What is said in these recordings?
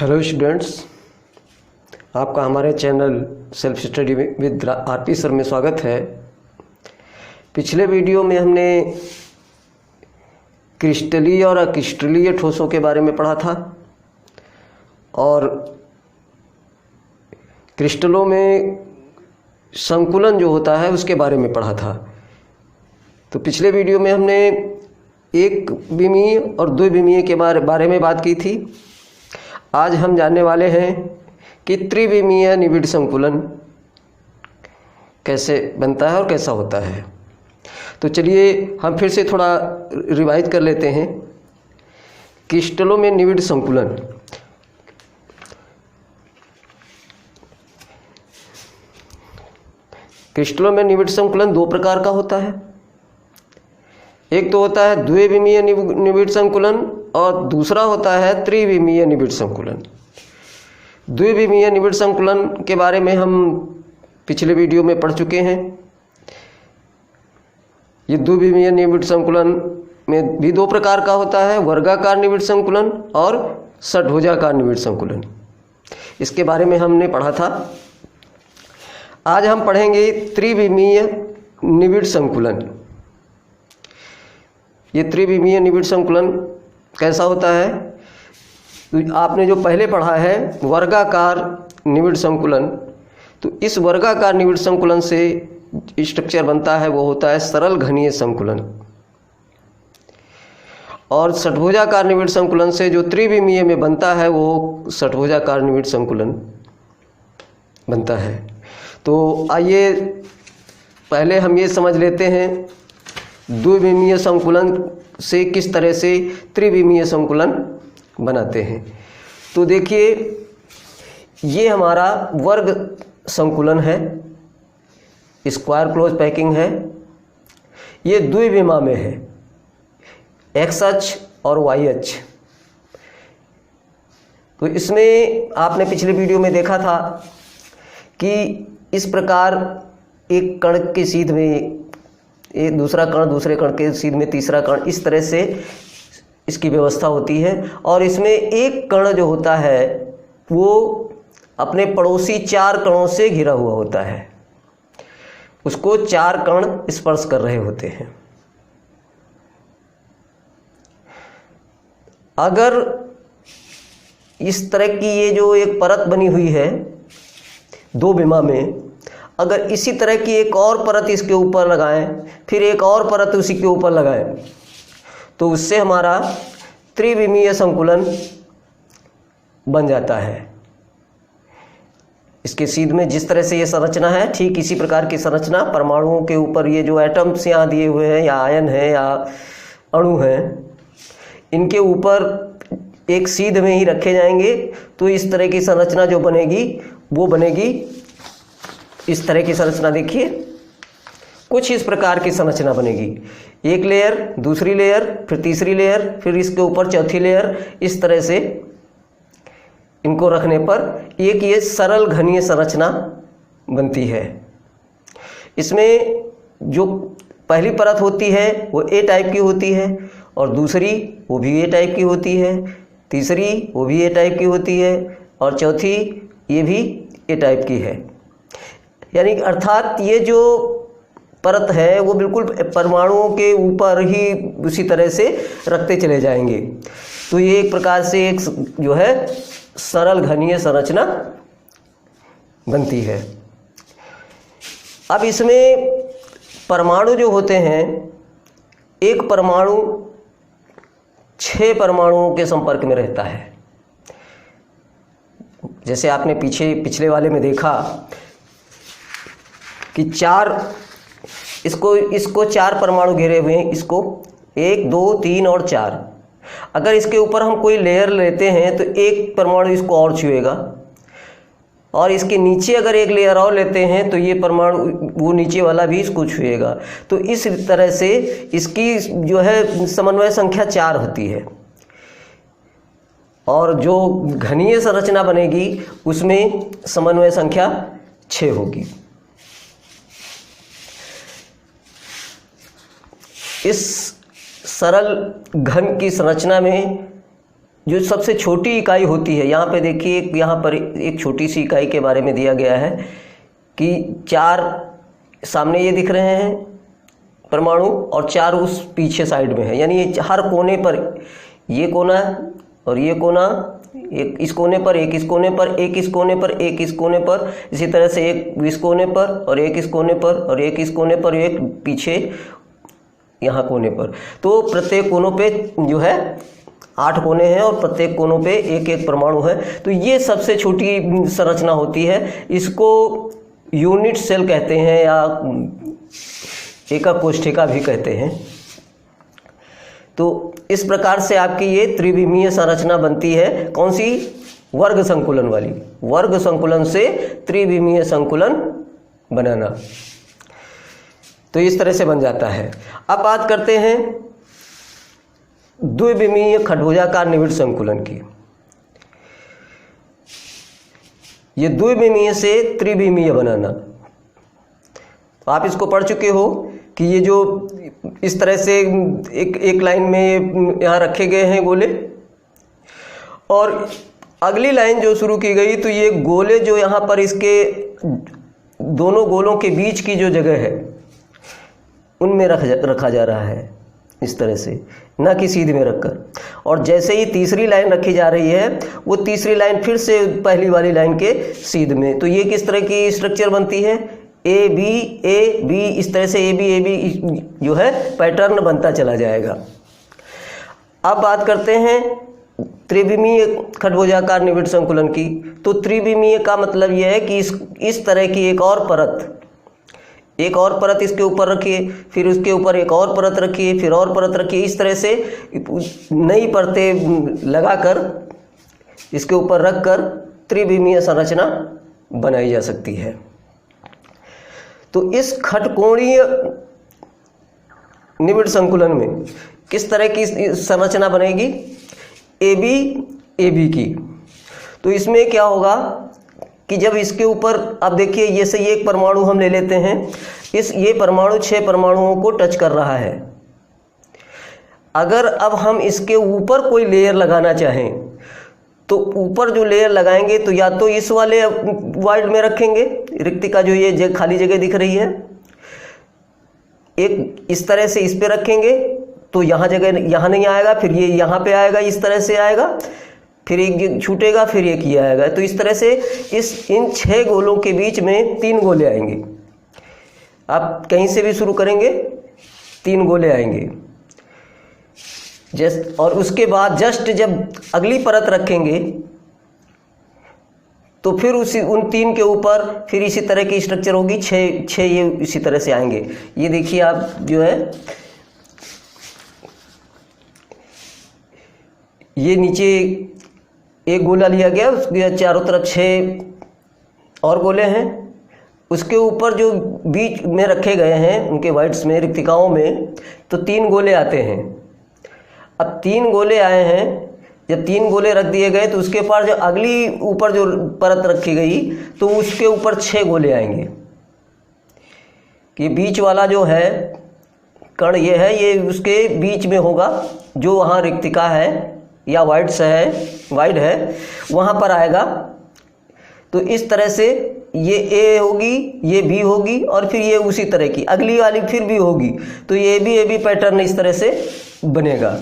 Hello students, आपका हमारे channel self study with RP sir में स्वागत है। पिछले वीडियो में हमने क्रिस्टलीय और अक्रिस्टलीय ठोसों के बारे में पढ़ा था और क्रिस्टलों में संकुलन जो होता है उसके बारे में पढ़ा था। तो पिछले वीडियो में हमने एक विमीय और द्विविमीय के बारे में बात की थी। आज हम जानने वाले हैं कि त्रिविमीय निबिड़ संकुलन कैसे बनता है और कैसा होता है। तो चलिए हम फिर से थोड़ा रिवाइज कर लेते हैं। क्रिस्टलों में निबिड़ संकुलन, क्रिस्टलों में निबिड़ संकुलन दो प्रकार का होता है। एक तो होता है द्विविमीय निबिड़ संकुलन और दूसरा होता है त्रिविमीय निबिड़ संकुलन। द्विविमीय निबिड़ संकुलन के बारे में हम पिछले वीडियो में पढ़ चुके हैं। ये द्विविमीय निबिड़ संकुलन में भी दो प्रकार का होता है, वर्गाकार निबिड़ संकुलन और षट्भुजाकार निबिड़ संकुलन। इसके बारे में हमने पढ़ा था। आज हम पढ़ेंगे त्रिविमीय निबिड़ संकुलन। ये त्रिविमीय निबिड़ संकुलन कैसा होता है? तो आपने जो पहले पढ़ा है वर्गाकार निबिड़ संकुलन, तो इस वर्गाकार निबिड़ संकुलन से स्ट्रक्चर बनता है वो होता है सरल घनीय संकुलन। और षट्भुजाकार निबिड़ संकुलन से जो त्रिविमीय में बनता है वो षट्भुजाकार निबिड़ संकुलन बनता है। तो आइए पहले हम ये समझ लेते हैं द्विविमीय संकुलन से किस तरह से त्रिविमीय संकुलन बनाते हैं। तो देखिए, ये हमारा वर्ग संकुलन है, स्क्वायर क्लोज पैकिंग है। ये द्विविमा में है, एक्स अक्ष और वाई अक्ष। तो इसमें आपने पिछले वीडियो में देखा था कि इस प्रकार एक कण के सीध में एक दूसरा कण, दूसरे कण के सीध में तीसरा कण, इस तरह से इसकी व्यवस्था होती है। और इसमें एक कण जो होता है वो अपने पड़ोसी चार कणों से घिरा हुआ होता है, उसको चार कण स्पर्श कर रहे होते हैं। अगर इस तरह की ये जो एक परत बनी हुई है दो विमा में, अगर इसी तरह की एक और परत इसके ऊपर लगाएं, फिर एक और परत उसी के ऊपर लगाएं, तो उससे हमारा त्रिविमीय संकुलन बन जाता है। इसके सीध में जिस तरह से ये संरचना है, ठीक इसी प्रकार की संरचना परमाणुओं के ऊपर ये जो एटम्स यहाँ दिए हुए हैं या आयन है या अणु हैं, इनके ऊपर एक सीध में ही रखे जाएंगे। तो इस तरह की संरचना जो बनेगी वो बनेगी इस तरह की संरचना। देखिए, कुछ इस प्रकार की संरचना बनेगी, एक लेयर, दूसरी लेयर, फिर तीसरी लेयर, फिर इसके ऊपर चौथी लेयर। इस तरह से इनको रखने पर एक ये सरल घनीय संरचना बनती है। इसमें जो पहली परत होती है वो ए टाइप की होती है, और दूसरी वो भी ए टाइप की होती है, तीसरी वो भी ए टाइप की होती है, और चौथी ये भी ए टाइप की है। यानी अर्थात ये जो परत है वो बिल्कुल परमाणुओं के ऊपर ही उसी तरह से रखते चले जाएंगे। तो ये एक प्रकार से एक जो है सरल घनीय संरचना बनती है। अब इसमें परमाणु जो होते हैं, एक परमाणु 6 परमाणुओं के संपर्क में रहता है। जैसे आपने पिछले वाले में देखा कि इसको 4 परमाणु घेरे हुए हैं, इसको 1, 2, 3 और 4। अगर इसके ऊपर हम कोई लेयर लेते हैं तो एक परमाणु इसको और छुएगा, और इसके नीचे अगर एक लेयर और लेते हैं तो ये परमाणु वो नीचे वाला भी इसको छुएगा। तो इस तरह से इसकी जो है समन्वय संख्या 4 होती है, और जो घनीय संरचना बनेगी उसमें समन्वय संख्या 6 होगी। इस सरल घन की संरचना में जो सबसे छोटी इकाई होती है, यहाँ पे देखिए, यहाँ पर एक छोटी सी इकाई के बारे में दिया गया है कि 4 सामने ये दिख रहे हैं परमाणु और 4 उस पीछे साइड में है, यानी ये हर कोने पर, ये कोना और ये कोना, एक इस कोने पर, एक इस कोने पर, एक इस कोने पर, एक इस कोने पर, इसी तरह से एक इस कोने पर और एक इस कोने पर और एक इस कोने पर, एक पीछे यहाँ कोने पर। तो प्रत्येक कोनों पे जो है 8 कोने हैं और प्रत्येक कोनों पे एक एक परमाणु है। तो ये सबसे छोटी संरचना होती है, इसको यूनिट सेल कहते हैं या एकक कोशिका भी कहते हैं। तो इस प्रकार से आपकी ये त्रिविमीय संरचना बनती है। कौन सी? वर्ग संकुलन वाली। वर्ग संकुलन से त्रिविमीय संकुलन बनाना, तो इस तरह से बन जाता है। अब बात करते हैं द्विविमीय खडभुजाकार निविड़ संकुलन की। ये द्विविमीय से त्रिविमीय बनाना, तो आप इसको पढ़ चुके हो कि ये जो इस तरह से एक लाइन में यहाँ रखे गए हैं गोले, और अगली लाइन जो शुरू की गई तो ये गोले जो यहाँ पर इसके दोनों गोलों के बीच की जो जगह है उनमें रखा जा रहा है इस तरह से, ना कि सीध में रखकर। और जैसे ही तीसरी लाइन रखी जा रही है वो तीसरी लाइन फिर से पहली वाली लाइन के सीध में। तो ये किस तरह की स्ट्रक्चर बनती है? ए बी, इस तरह से ए बी जो है पैटर्न बनता चला जाएगा। अब बात करते हैं त्रिविमीय खडभुजाकार निविड़ संकुलन की। तो त्रिविमीय का मतलब यह है कि इस तरह की एक और परत इसके ऊपर रखिए, फिर उसके ऊपर एक और परत रखिए, फिर और परत रखिए, इस तरह से नई परतें लगाकर इसके ऊपर रखकर त्रिविमीय संरचना बनाई जा सकती है। तो इस खटकोणीय निविड़ संकुलन में किस तरह की संरचना बनेगी? ए बी की। तो इसमें क्या होगा कि जब इसके ऊपर, अब देखिए ये से एक परमाणु हम ले लेते हैं, ये परमाणु 6 परमाणुओं को टच कर रहा है। अगर अब हम इसके ऊपर कोई लेयर लगाना चाहें तो ऊपर जो लेयर लगाएंगे तो या तो इस वाले वाइड में रखेंगे, रिक्तिका जो ये खाली जगह दिख रही है, एक इस तरह से इस पे रखेंगे तो यहाँ जगह यहाँ नहीं आएगा, फिर ये यहाँ पे आएगा, इस तरह से आएगा, फिर एक छूटेगा, फिर एक ये आएगा। तो इस तरह से इन 6 गोलों के बीच में 3 गोले आएंगे। आप कहीं से भी शुरू करेंगे 3 गोले आएंगे। और उसके बाद जस्ट जब अगली परत रखेंगे तो फिर उन 3 के ऊपर फिर इसी तरह की स्ट्रक्चर होगी, 6 ये इसी तरह से आएंगे। ये देखिए आप जो है ये नीचे एक गोला लिया गया, उसके चारों तरफ 6 और गोले हैं, उसके ऊपर जो बीच में रखे गए हैं उनके वाइड्स में, रिक्तिकाओं में, तो 3 गोले आते हैं। अब 3 गोले आए हैं, जब 3 गोले रख दिए गए तो उसके पास जो अगली ऊपर जो परत रखी गई तो उसके ऊपर 6 गोले आएंगे। कि बीच वाला जो है कण ये है, ये उसके बीच में होगा, जो वहाँ रिक्तिका है या वाइड है वहाँ पर आएगा। तो इस तरह से ये ए होगी, ये बी होगी और फिर ये उसी तरह की अगली वाली फिर भी होगी। तो ये ए बी पैटर्न इस तरह से बनेगा।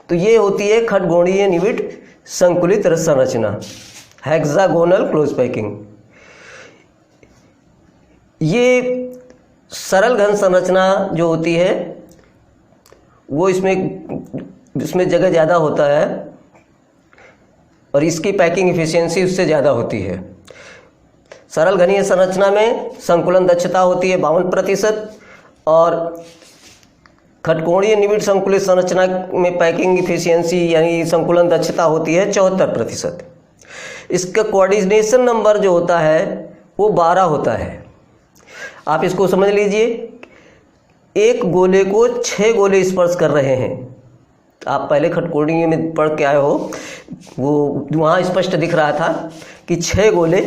तो ये होती है खटकोणीय निविड़ संकुलित संरचना, हेक्सागोनल क्लोज पैकिंग। ये सरल घन संरचना जो होती है वो इसमें जगह ज़्यादा होता है और इसकी पैकिंग इफिशियंसी उससे ज़्यादा होती है। सरल घनीय संरचना में संकुलन दक्षता होती है 52% और खटकोणीय निविड़ संकुलित संरचना में पैकिंग इफिशियंसी यानी संकुलन दक्षता होती है 74%। इसका कोऑर्डिनेशन नंबर जो होता है वो 12 होता है। आप इसको समझ लीजिए, एक गोले को 6 गोले स्पर्श कर रहे हैं। आप पहले खटकोणीय में पढ़ के आए हो, वो वहाँ स्पष्ट दिख रहा था कि 6 गोले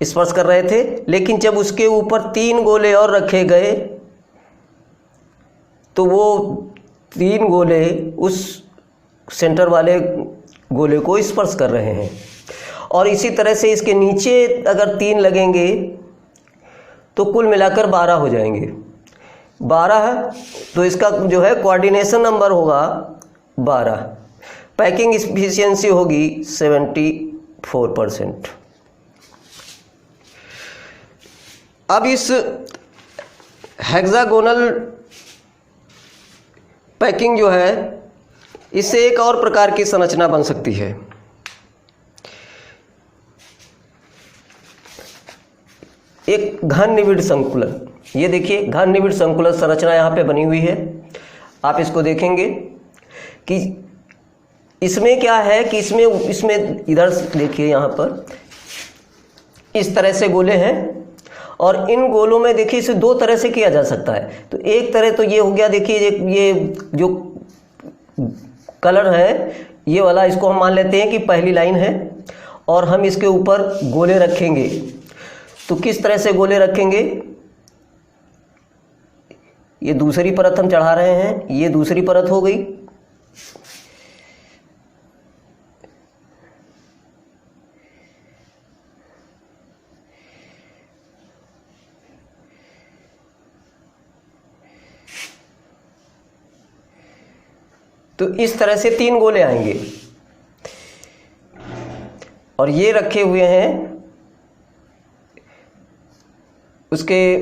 स्पर्श कर रहे थे, लेकिन जब उसके ऊपर 3 गोले और रखे गए तो वो 3 गोले उस सेंटर वाले गोले को स्पर्श कर रहे हैं। और इसी तरह से इसके नीचे अगर 3 लगेंगे तो कुल मिलाकर 12 हो जाएंगे। 12 है तो इसका जो है कोऑर्डिनेशन नंबर होगा 12। पैकिंग एफिशिएंसी होगी 74%। अब इस हेक्सागोनल पैकिंग जो है, इससे एक और प्रकार की संरचना बन सकती है। एक घन निबिड़ संकुलन, ये देखिए घन निबिड़ संकुलन संरचना यहाँ पे बनी हुई है। आप इसको देखेंगे कि इसमें क्या है कि इसमें इधर देखिए, यहाँ पर इस तरह से गोले हैं और इन गोलों में देखिए इसे 2 तरह से किया जा सकता है। तो एक तरह तो ये हो गया, देखिए ये जो कलर है ये वाला, इसको हम मान लेते हैं कि पहली लाइन है और हम इसके ऊपर गोले रखेंगे। तो किस तरह से गोले रखेंगे, ये दूसरी परत हम चढ़ा रहे हैं, ये दूसरी परत हो गई। तो इस तरह से 3 गोले आएंगे और ये रखे हुए हैं उसके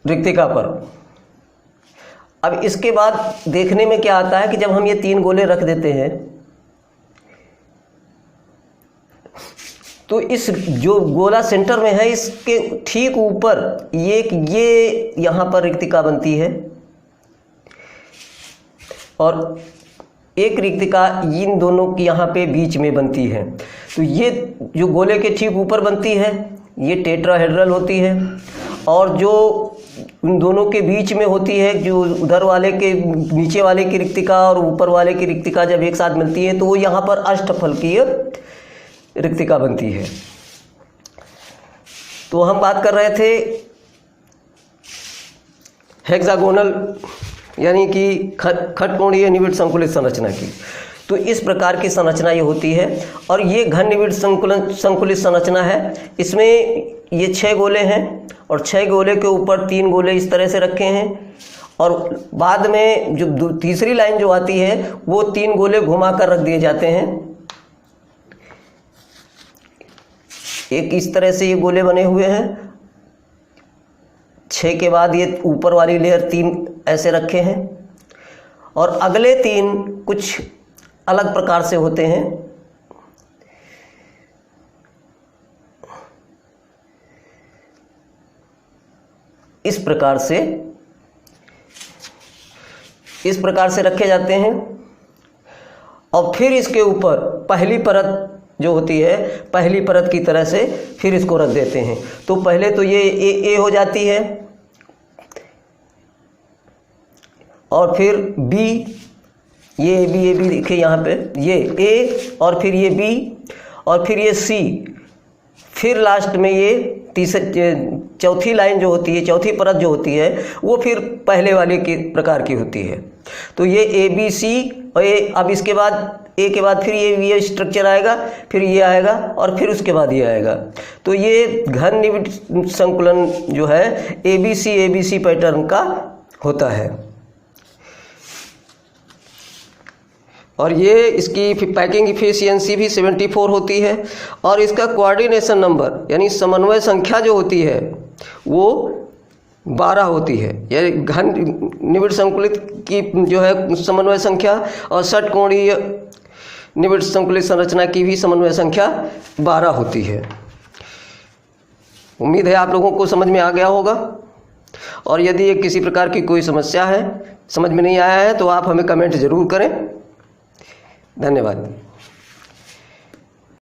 रिक्तिका पर। अब इसके बाद देखने में क्या आता है कि जब हम ये 3 गोले रख देते हैं तो इस जो गोला सेंटर में है इसके ठीक ऊपर ये यहाँ पर रिक्तिका बनती है और एक रिक्तिका इन दोनों की यहाँ पे बीच में बनती है। तो ये जो गोले के ठीक ऊपर बनती है ये टेट्राहेड्रल होती है और जो उन दोनों के बीच में होती है, जो उधर वाले के नीचे वाले की रिक्तिका और ऊपर वाले की रिक्तिका जब एक साथ मिलती है तो वो यहाँ पर अष्टफलकीय रिक्तिका बनती है। तो हम बात कर रहे थे हेक्सागोनल यानी कि खटकोणीय निबिड़ संकुलित संरचना की। तो इस प्रकार की संरचना ये होती है और ये घन निबिड़ संकुलित संरचना है। इसमें ये 6 गोले हैं और 6 गोले के ऊपर 3 गोले इस तरह से रखे हैं और बाद में जो तीसरी लाइन जो आती है वो 3 गोले घुमाकर रख दिए जाते हैं। एक इस तरह से ये गोले बने हुए हैं, 6 के बाद ये ऊपर वाली लेयर 3 ऐसे रखे हैं और अगले 3 कुछ अलग प्रकार से होते हैं। इस प्रकार से रखे जाते हैं और फिर इसके ऊपर पहली परत जो होती है, पहली परत की तरह से फिर इसको रख देते हैं। तो पहले तो ये ए हो जाती है और फिर बी, ये बी देखिए यहाँ पे, ये ए और फिर ये बी और फिर ये सी, फिर लास्ट में ये चौथी लाइन जो होती है, चौथी परत जो होती है वो फिर पहले वाले के प्रकार की होती है। तो ये ए बी सी और अब इसके बाद ए के बाद फिर ये स्ट्रक्चर आएगा, फिर ये आएगा और फिर उसके बाद ये आएगा। तो ये घन निबिड़ संकुलन जो है ए बी सी पैटर्न का होता है और ये इसकी पैकिंग इफिशियंसी भी 74 होती है और इसका कोऑर्डिनेशन नंबर यानी समन्वय संख्या जो होती है वो 12 होती है। यानी घन निबिड़ संकुलित की जो है समन्वय संख्या और षटकोणीय निबिड़ संकुलित संरचना की भी समन्वय संख्या 12 होती है। उम्मीद है आप लोगों को समझ में आ गया होगा और यदि ये किसी प्रकार की कोई समस्या है, समझ में नहीं आया है तो आप हमें कमेंट ज़रूर करें। धन्यवाद।